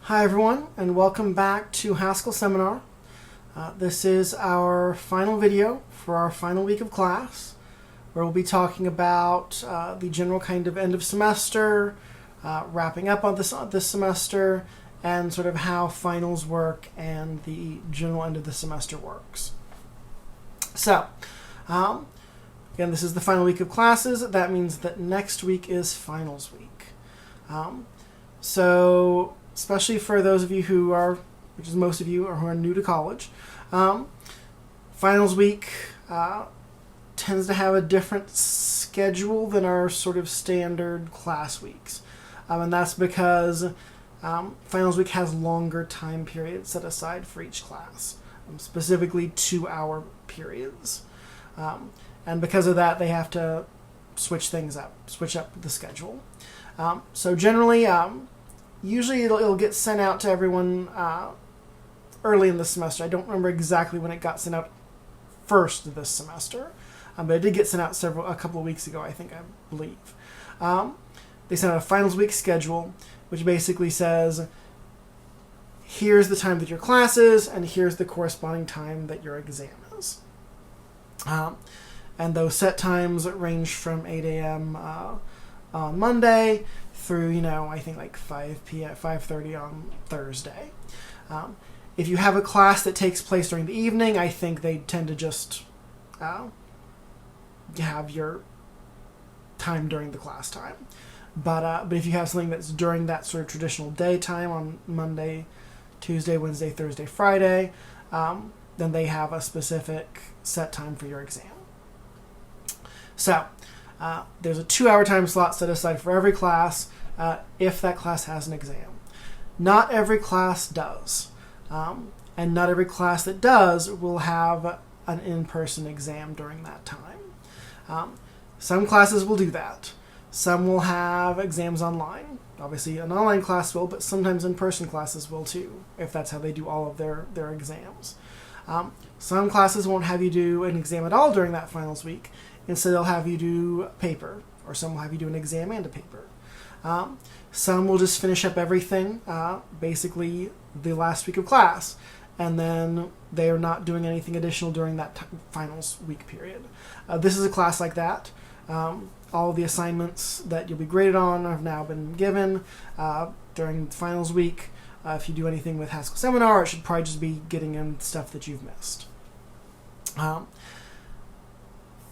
Hi everyone, and welcome back to Haskell Seminar. This is our final video for our final week of class, where we'll be talking about the general kind of end of semester, wrapping up on this semester, and sort of how finals work and the general end of the semester works. So, again, this is the final week of classes. That means that next week is finals week. So, especially for those of you who are, which is most of you, or who are new to college, finals week tends to have a different schedule than our sort of standard class weeks. And that's because finals week has longer time periods set aside for each class, specifically 2-hour periods. And because of that, they have to switch up the schedule. So generally, usually it'll get sent out to everyone early in the semester. I don't remember exactly when it got sent out first this semester, but it did get sent out a couple of weeks ago, I believe. They sent out a finals week schedule, which basically says, here's the time that your class is, and here's the corresponding time that your exam is. And those set times range from 8 a.m. On Monday through, I think like 5:30 on Thursday. If you have a class that takes place during the evening, I think they tend to just have your time during the class time. But if you have something that's during that sort of traditional daytime on Monday, Tuesday, Wednesday, Thursday, Friday, then they have a specific set time for your exam. So, there's a 2-hour time slot set aside for every class if that class has an exam. Not every class does. And not every class that does will have an in-person exam during that time. Some classes will do that. Some will have exams online. Obviously, an online class will, but sometimes in-person classes will too, if that's how they do all of their exams. Some classes won't have you do an exam at all during that finals week. Instead, they'll have you do a paper, or some will have you do an exam and a paper. Some will just finish up everything, basically the last week of class, and then they are not doing anything additional during that finals week period. This is a class like that. All of the assignments that you'll be graded on have now been given during finals week. If you do anything with Haskell Seminar, it should probably just be getting in stuff that you've missed.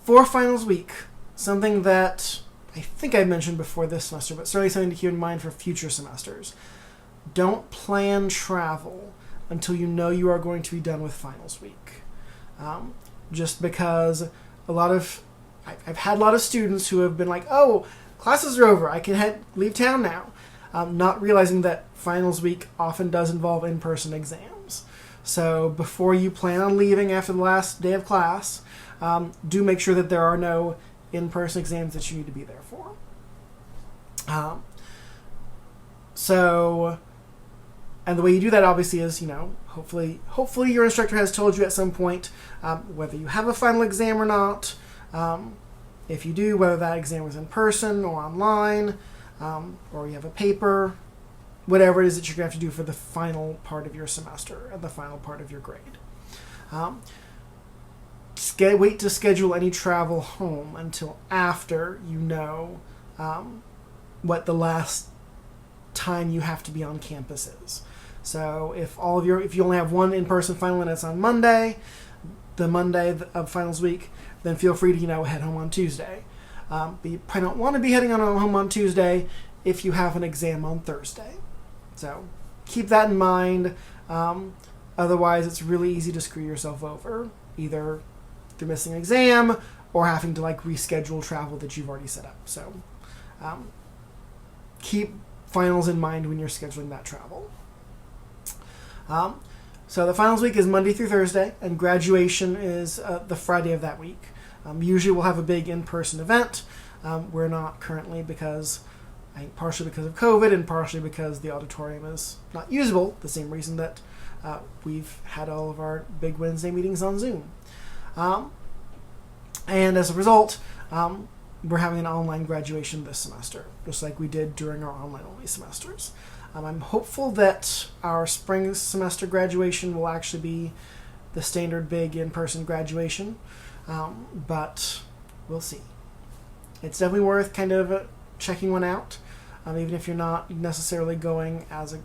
For finals week, something that I think I mentioned before this semester, but certainly something to keep in mind for future semesters. Don't plan travel until you know you are going to be done with finals week. Just because I've had a lot of students who have been like, oh, classes are over, I can leave town now. Not realizing that finals week often does involve in-person exams. So before you plan on leaving after the last day of class, do make sure that there are no in-person exams that you need to be there for. And the way you do that obviously is, hopefully your instructor has told you at some point whether you have a final exam or not. If you do, whether that exam was in person or online, or you have a paper, whatever it is that you're going to have to do for the final part of your semester and the final part of your grade. Wait to schedule any travel home until after you know what the last time you have to be on campus is. So if you only have one in-person final and it's on Monday, the Monday of finals week, then feel free to head home on Tuesday. But you probably don't want to be heading home on Tuesday if you have an exam on Thursday. So keep that in mind. Otherwise, it's really easy to screw yourself over, either through missing an exam or having to reschedule travel that you've already set up. So keep finals in mind when you're scheduling that travel. So the finals week is Monday through Thursday, and graduation is the Friday of that week. Usually we'll have a big in-person event. We're not currently partially because of COVID and partially because the auditorium is not usable, the same reason that we've had all of our big Wednesday meetings on Zoom. And as a result, we're having an online graduation this semester, just like we did during our online-only semesters. I'm hopeful that our spring semester graduation will actually be the standard big in-person graduation, but we'll see. It's definitely worth kind of checking one out, even if you're not necessarily going as a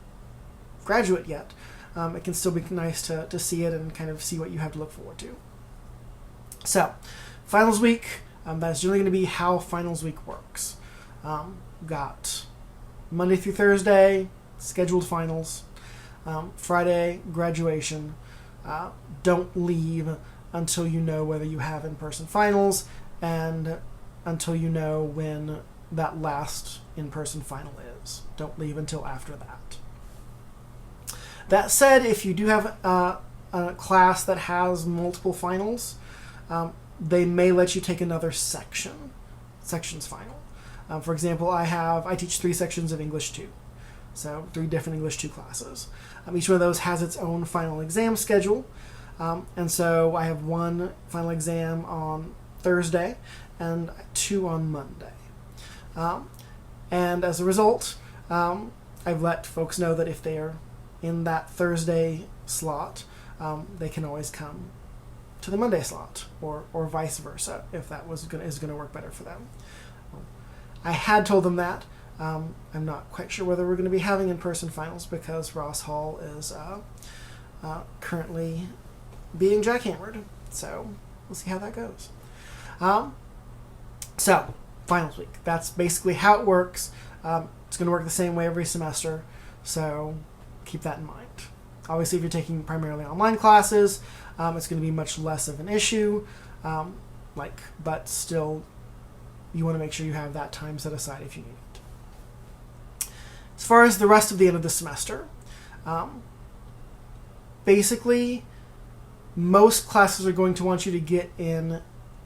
graduate yet. It can still be nice to see it and kind of see what you have to look forward to. So, finals week, that's generally going to be how finals week works. Got Monday through Thursday, scheduled finals. Friday, graduation. Don't leave until you know whether you have in-person finals and until you know when that last in-person final is. Don't leave until after that. That said, if you do have a class that has multiple finals, they may let you take another section's final. For example, I teach 3 sections of English 2, so 3 different English 2 classes. Each one of those has its own final exam schedule, and so I have 1 final exam on Thursday and 2 on Monday. And as a result, I've let folks know that if they are in that Thursday slot, they can always come to the Monday slot, or vice versa, if that is going to work better for them. I had told them that. I'm not quite sure whether we're going to be having in-person finals because Ross Hall is currently being jackhammered. So we'll see how that goes. So, finals week. That's basically how it works. It's going to work the same way every semester, so keep that in mind. Obviously, if you're taking primarily online classes, it's going to be much less of an issue, but still, you want to make sure you have that time set aside if you need it. As far as the rest of the end of the semester, basically, most classes are going to want you to get in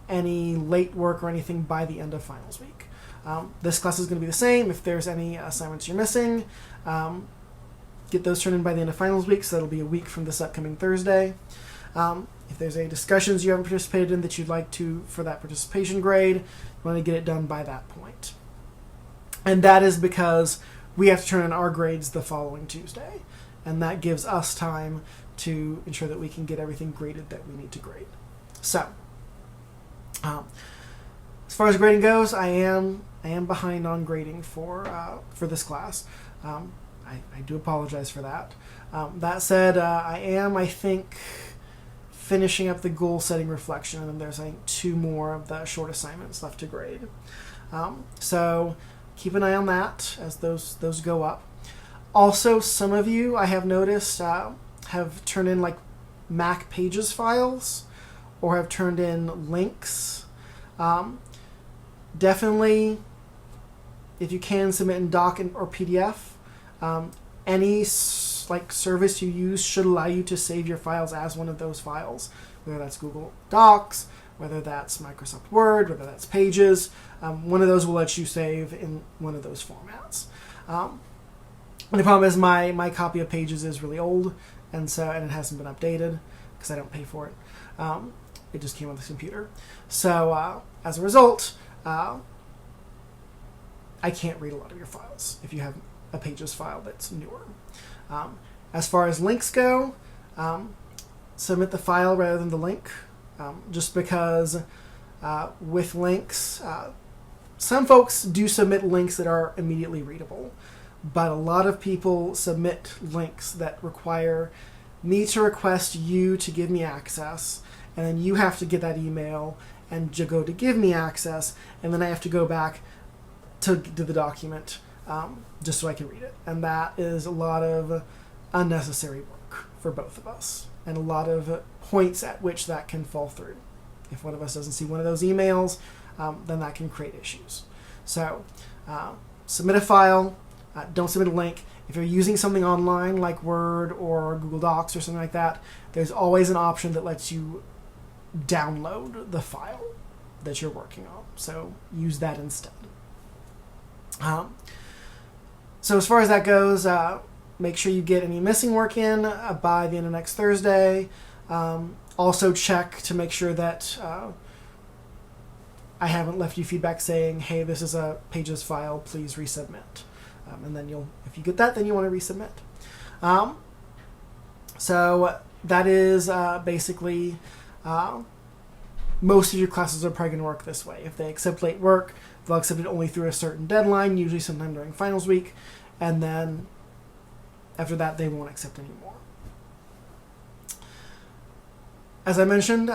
any late work or anything by the end of finals week. This class is going to be the same. If there's any assignments you're missing, get those turned in by the end of finals week, so that'll be a week from this upcoming Thursday. If there's any discussions you haven't participated in that you'd like to for that participation grade, you want to get it done by that point. And that is because we have to turn in our grades the following Tuesday, and that gives us time to ensure that we can get everything graded that we need to grade. So, as far as grading goes, I am behind on grading for this class. I do apologize for that. That said, I think, finishing up the goal setting reflection, and then there's, 2 more of the short assignments left to grade. So keep an eye on that as those go up. Also, some of you, I have noticed, have turned in Mac Pages files or have turned in links. Definitely, if you can, submit in doc or PDF. Any service you use should allow you to save your files as one of those files, whether that's Google Docs, whether that's Microsoft Word, whether that's Pages. One of those will let you save in one of those formats. And the problem is my copy of Pages is really old, and it hasn't been updated because I don't pay for it. It just came on the computer. So as a result, I can't read a lot of your files if you have a Pages file that's newer. As far as links go, submit the file rather than the link, just because with links, some folks do submit links that are immediately readable, but a lot of people submit links that require me to request you to give me access, and then you have to get that email and go to give me access, and then I have to go back to the document just so I can read it. And that is a lot of unnecessary work for both of us, and a lot of points at which that can fall through. If one of us doesn't see one of those emails, then that can create issues. So submit a file, don't submit a link. If you're using something online like Word or Google Docs or something like that, there's always an option that lets you download the file that you're working on. So use that instead. So as far as that goes, make sure you get any missing work in by the end of next Thursday. Also check to make sure that I haven't left you feedback saying, hey, this is a Pages file, please resubmit. And then if you get that, then you want to resubmit. So that is basically most of your classes are probably going to work this way. If they accept late work, they'll accept it only through a certain deadline, usually sometime during finals week, and then after that they won't accept anymore. As I mentioned,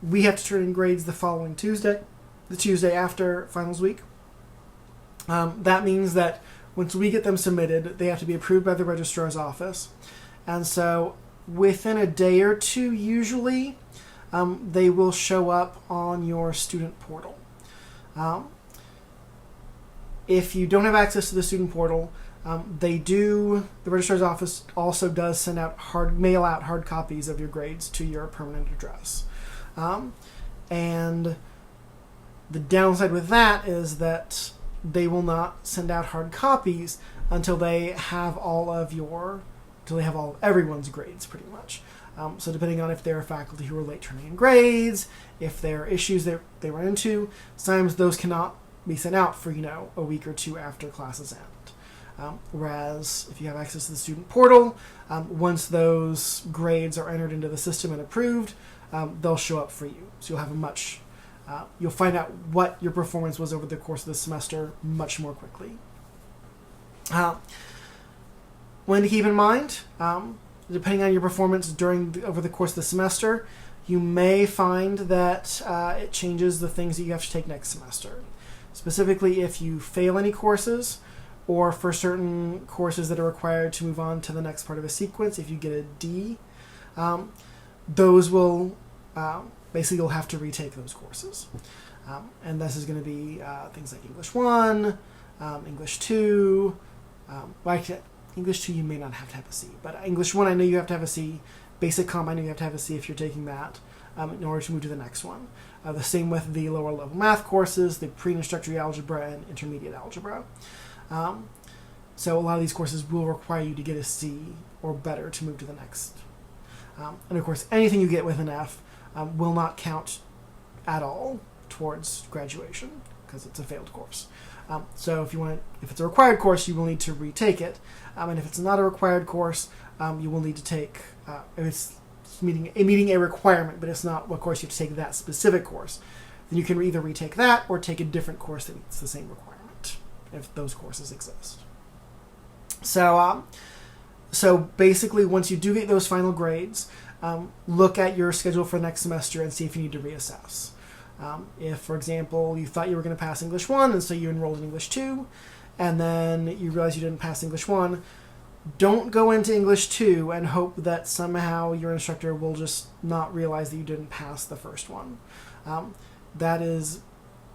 we have to turn in grades the following Tuesday, the Tuesday after finals week. That means that once we get them submitted, they have to be approved by the registrar's office. And so within a day or two, usually, they will show up on your student portal. If you don't have access to the student portal, the registrar's office also does mail out hard copies of your grades to your permanent address. And the downside with that is that they will not send out hard copies until they have all of everyone's grades, pretty much. So depending on if there are faculty who are late turning in grades, if there are issues that they run into, sometimes those cannot be sent out for, a week or two after classes end. Whereas if you have access to the student portal, once those grades are entered into the system and approved, they'll show up for you. So you'll have you'll find out what your performance was over the course of the semester much more quickly. One to keep in mind, depending on your performance over the course of the semester, you may find that it changes the things that you have to take next semester. Specifically, if you fail any courses, or for certain courses that are required to move on to the next part of a sequence, if you get a D, those will basically you'll have to retake those courses. And this is going to be things like English 1, English 2, English 2 you may not have to have a C, but English 1 I know you have to have a C, Basic Comp I know you have to have a C if you're taking that in order to move to the next one. The same with the lower level math courses, the pre-introductory algebra and intermediate algebra. So a lot of these courses will require you to get a C or better to move to the next. And of course, anything you get with an F will not count at all towards graduation because it's a failed course. So if it's a required course, you will need to retake it. And if it's not a required course, you will need to take, if it's meeting a requirement, but it's not what course you have to take that specific course, then you can either retake that or take a different course that meets the same requirement, if those courses exist. So basically, once you do get those final grades, look at your schedule for next semester and see if you need to reassess. If, for example, you thought you were going to pass English 1, and so you enrolled in English 2, and then you realize you didn't pass English 1, don't go into English 2 and hope that somehow your instructor will just not realize that you didn't pass the first one. That is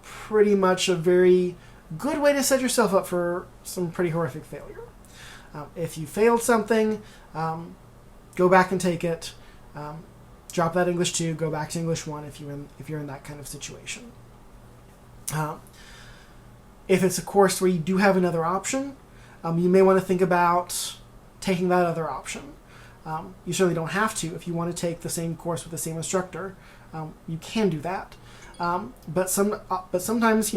pretty much a very good way to set yourself up for some pretty horrific failure. If you failed something, go back and take it. Drop that English 2, go back to English 1 if you're in that kind of situation. If it's a course where you do have another option, you may want to think about taking that other option. You certainly don't have to. If you want to take the same course with the same instructor, you can do that. But sometimes,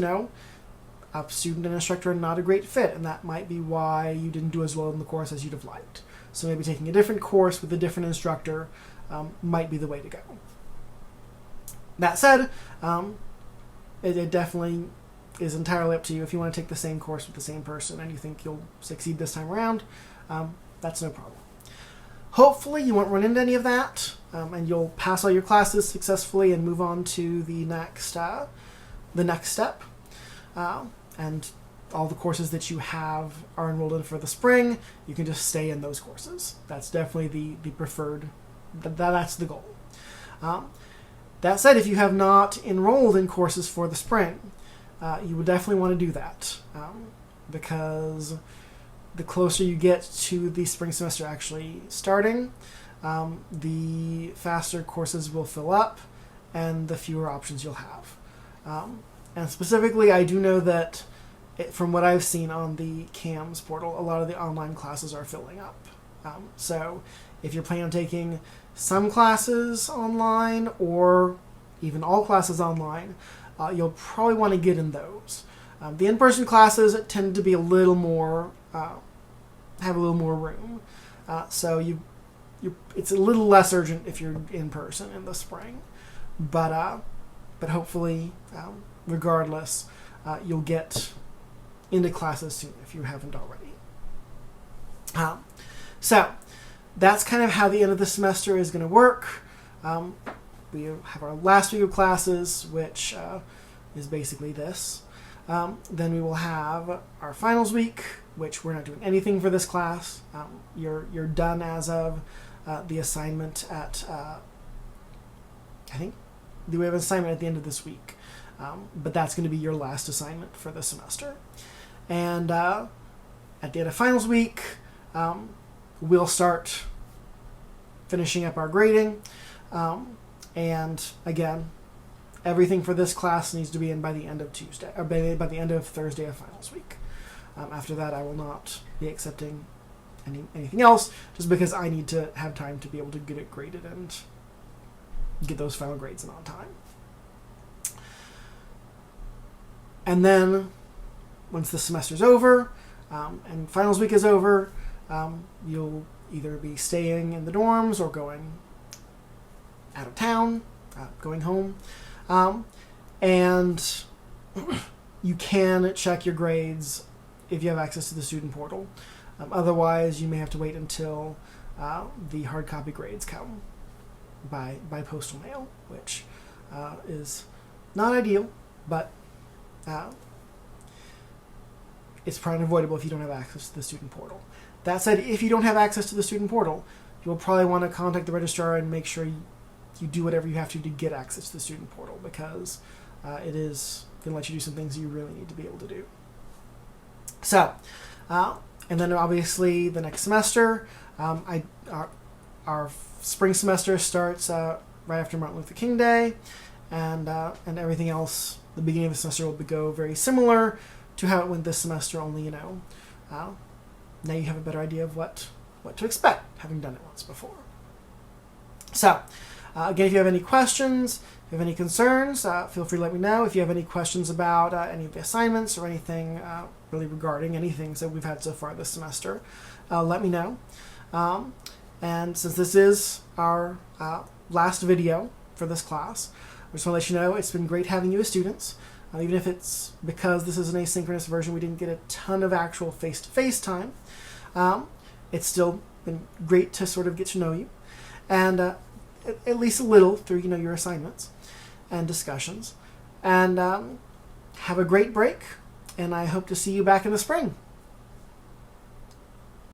a student and instructor are not a great fit, and that might be why you didn't do as well in the course as you'd have liked. So maybe taking a different course with a different instructor might be the way to go. That said, it definitely is entirely up to you. If you want to take the same course with the same person and you think you'll succeed this time around, that's no problem. Hopefully you won't run into any of that, and you'll pass all your classes successfully and move on to the next step. And all the courses that you have are enrolled in for the spring, you can just stay in those courses. That's definitely the preferred, that's the goal. That said, if you have not enrolled in courses for the spring, you would definitely want to do that, because the closer you get to the spring semester actually starting, the faster courses will fill up and the fewer options you'll have. And specifically, I do know that from what I've seen on the CAMS portal, a lot of the online classes are filling up. So if you're planning on taking some classes online or even all classes online, you'll probably want to get in those. The in-person classes tend to be a little more, have a little more room. So it's a little less urgent if you're in person in the spring. But hopefully, regardless, you'll get into classes soon if you haven't already. So that's kind of how the end of the semester is going to work. We have our last week of classes, which is basically this. Then we will have our finals week, which we're not doing anything for this class. You're done as of the assignment at, I think we have an assignment at the end of this week. But that's going to be your last assignment for the semester. And at the end of finals week, we'll start finishing up our grading. And again, everything for this class needs to be in by the end of Tuesday, or by the end of Thursday of finals week. After that, I will not be accepting anything else, just because I need to have time to be able to get it graded and get those final grades in on time. And then, once the semester's over, and finals week is over, you'll either be staying in the dorms or going out of town, going home. And you can check your grades if you have access to the student portal. Otherwise, you may have to wait until the hard copy grades come by postal mail, which is not ideal, but it's probably unavoidable if you don't have access to the student portal. That said, if you don't have access to the student portal, you'll probably want to contact the registrar and make sure you do whatever you have to get access to the student portal, because it is going to let you do some things you really need to be able to do. So, and then obviously the next semester, our spring semester starts right after Martin Luther King Day, and everything else. The beginning of the semester will go very similar to how it went this semester, only now you have a better idea of what to expect, having done it once before. So, again, if you have any questions, if you have any concerns, feel free to let me know. If you have any questions about any of the assignments or anything really regarding any things that we've had so far this semester, let me know. And since this is our last video for this class, I just want to let you know it's been great having you as students. Even if it's because this is an asynchronous version, we didn't get a ton of actual face-to-face time. It's still been great to sort of get to know you, and at least a little through your assignments and discussions. And have a great break, and I hope to see you back in the spring.